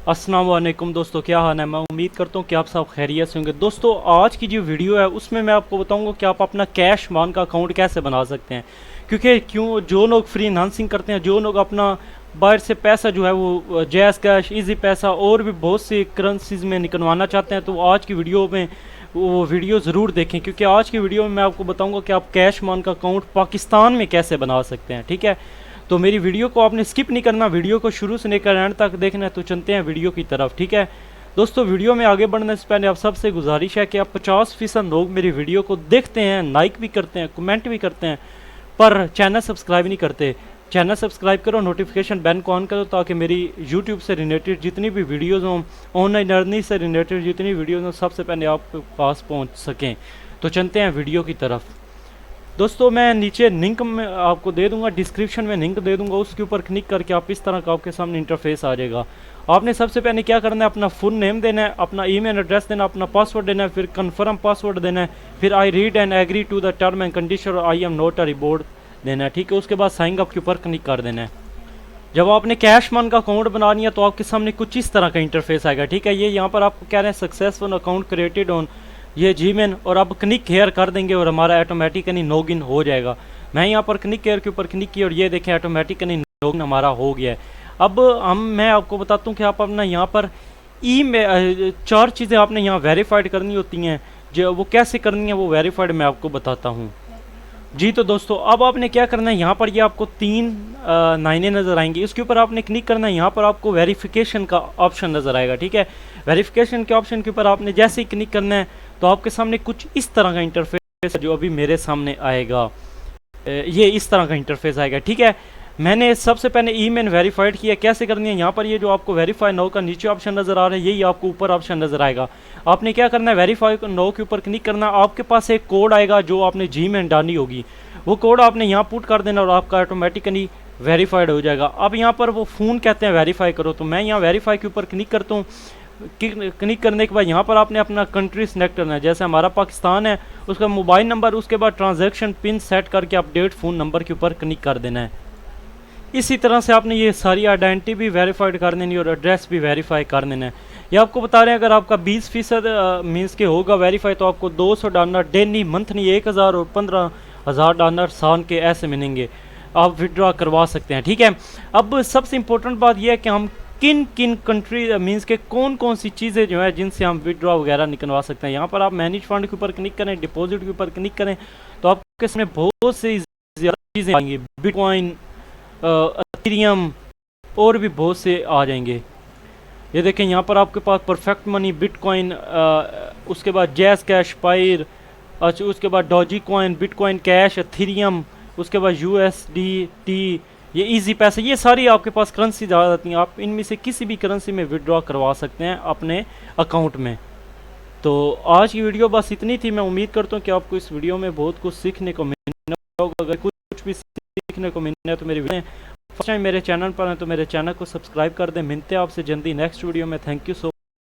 अस्सलाम वालेकुम दोस्तों, क्या हाल है। मैं उम्मीद करता हूँ कि आप सब खैरियत से होंगे। दोस्तों, आज की जो वीडियो है उसमें मैं आपको बताऊंगा कि आप अपना कैश मान का अकाउंट कैसे बना सकते हैं। क्योंकि जो लोग फ्रीलांसिंग करते हैं, जो लोग अपना बाहर से पैसा जो है वो जैज़ कैश, इजी पैसा और भी बहुत सी करेंसीज में निकलवाना चाहते हैं, तो आज की वीडियो में वो वीडियो ज़रूर देखें। क्योंकि आज की वीडियो में मैं आपको बताऊंगा कि आप कैश मान का अकाउंट पाकिस्तान में कैसे बना सकते हैं। ठीक है, तो मेरी वीडियो को आपने स्किप नहीं करना, वीडियो को शुरू से लेकर एंड तक देखना है। तो चलते हैं वीडियो की तरफ। ठीक है दोस्तों, वीडियो में आगे बढ़ने से पहले आप सबसे गुजारिश है कि आप 50% लोग मेरी वीडियो को देखते हैं, लाइक भी करते हैं, कमेंट भी करते हैं, पर चैनल सब्सक्राइब नहीं करते। चैनल सब्सक्राइब करो, नोटिफिकेशन बेल को ऑन करो, ताकि मेरी यूट्यूब से रिलेटेड जितनी भी वीडियोज़ हों, ऑनलाइन अर्निंग से रिलेटेड जितनी वीडियोज़ हों, सबसे पहले आपके पास पहुँच सकें। तो चलते हैं वीडियो की तरफ। दोस्तों, मैं नीचे लिंक में आपको दे दूंगा, डिस्क्रिप्शन में लिंक दे दूंगा, उसके ऊपर क्लिक करके आप इस तरह का आपके सामने इंटरफेस आ जाएगा। आपने सबसे पहले क्या करना है, अपना फुल नेम देना है, अपना ईमेल एड्रेस देना, अपना पासवर्ड देना है, फिर कन्फर्म पासवर्ड देना है, फिर I read and agree to the term and condition और आई एम नॉट अ रिबोर्ड देना है। ठीक है, उसके बाद साइन अप के ऊपर क्लिक कर देना है। जब आपने कैश मान का अकाउंट बना लिया तो आपके सामने कुछ इस तरह का इंटरफेस आएगा। ठीक है, ये यहाँ पर आपको कह रहे हैं सक्सेसफुल अकाउंट क्रिएटेड ऑन ये जीमेल, और अब क्लिक हेयर कर देंगे और हमारा ऑटोमेटिकली लॉगिन हो जाएगा। मैं यहाँ पर क्लिक हेयर के ऊपर क्लिक किया और ये देखें ऑटोमेटिकली लॉगिन हमारा हो गया है। अब मैं आपको बताता हूँ कि आप अपना यहाँ पर चार चीज़ें आपने यहाँ वेरीफाइड करनी होती हैं। जो वो कैसे करनी है वो वेरीफाइड मैं आपको बताता हूँ। जी तो दोस्तों, अब आपने क्या करना है, यहाँ पर ये आपको तीन लाइनें नज़र आएंगी, इसके ऊपर आपने क्लिक करना है। यहाँ पर आपको वेरिफिकेशन का ऑप्शन नज़र आएगा। ठीक है, वेरिफिकेशन के ऑप्शन के ऊपर आपने जैसे ही क्लिक करना है तो आपके सामने कुछ इस तरह का इंटरफेस जो अभी मेरे सामने आएगा, ये इस तरह का इंटरफेस आएगा। ठीक है, मैंने सबसे पहले ईमेल वेरीफाइड किया। कैसे करनी है, यहाँ पर ये जो आपको वेरीफाई नाउ का नीचे ऑप्शन नज़र आ रहा है, यही आपको ऊपर ऑप्शन नज़र आएगा। आपने क्या करना है, वेरीफाई नाउ के ऊपर क्लिक करना। आपके पास एक कोड आएगा जो आपने जीमेल डालनी होगी, वो कोड आपने यहाँ पुट कर देना और आपका ऑटोमेटिकली वेरीफाइड हो जाएगा। अब यहाँ पर वो फ़ोन कहते हैं वेरीफाई करो, तो मैं यहाँ वेरीफाई के ऊपर क्लिक करता हूँ। क्लिक करने के बाद यहाँ पर आपने अपना कंट्री सेलेक्ट करना है, जैसे हमारा पाकिस्तान है, उसका मोबाइल नंबर, उसके बाद ट्रांजैक्शन पिन सेट करके अपडेट फ़ोन नंबर के ऊपर क्लिक कर देना है। इसी तरह से आपने ये सारी आइडेंटिटी भी वेरीफाइड कर देनी और एड्रेस भी वेरीफाई कर देना है। ये आपको बता रहे हैं, अगर आपका 20% मीन्स के होगा वेरीफाई तो आपको $200 डेली, मंथली 1000 और $15,000 साल के ऐसे मिलेंगे, आप विड्रॉ करवा सकते हैं। ठीक है, अब सबसे इम्पोर्टेंट बात यह है कि हम किन किन कंट्री मीन्स के कौन कौन सी चीज़ें जो है जिनसे हम विड्रॉ वगैरह निकलवा सकते हैं। यहाँ पर आप मैनेज फंड के ऊपर क्लिक करें, डिपॉजिट के ऊपर क्लिक करें, तो आपके सामने बहुत सी चीज़ें आएंगी, बिटकॉइन, इथेरियम और भी बहुत से आ जाएंगे। ये देखें, यहाँ पर आपके पास परफेक्ट मनी, बिटकॉइन, उसके बाद जैज़ कैश, पायर, अच्छा उसके बाद Doge coin, bitcoin cash, Ethereum, उसके बाद USDT, ये इजी पैसे, ये सारी आपके पास करेंसी ज़्यादा आती हैं। आप इनमें से किसी भी करेंसी में विड्रॉ करवा सकते हैं अपने अकाउंट में। तो आज की वीडियो बस इतनी थी। मैं उम्मीद करता हूँ कि आपको इस वीडियो में बहुत कुछ सीखने को मिलना होगा। अगर कुछ भी सीखने को मिलना है तो मेरी फर्स्ट टाइम मेरे चैनल पर हैं तो मेरे चैनल को सब्सक्राइब कर दें। मिलते हैं आपसे जल्दी नेक्स्ट वीडियो में। Thank you so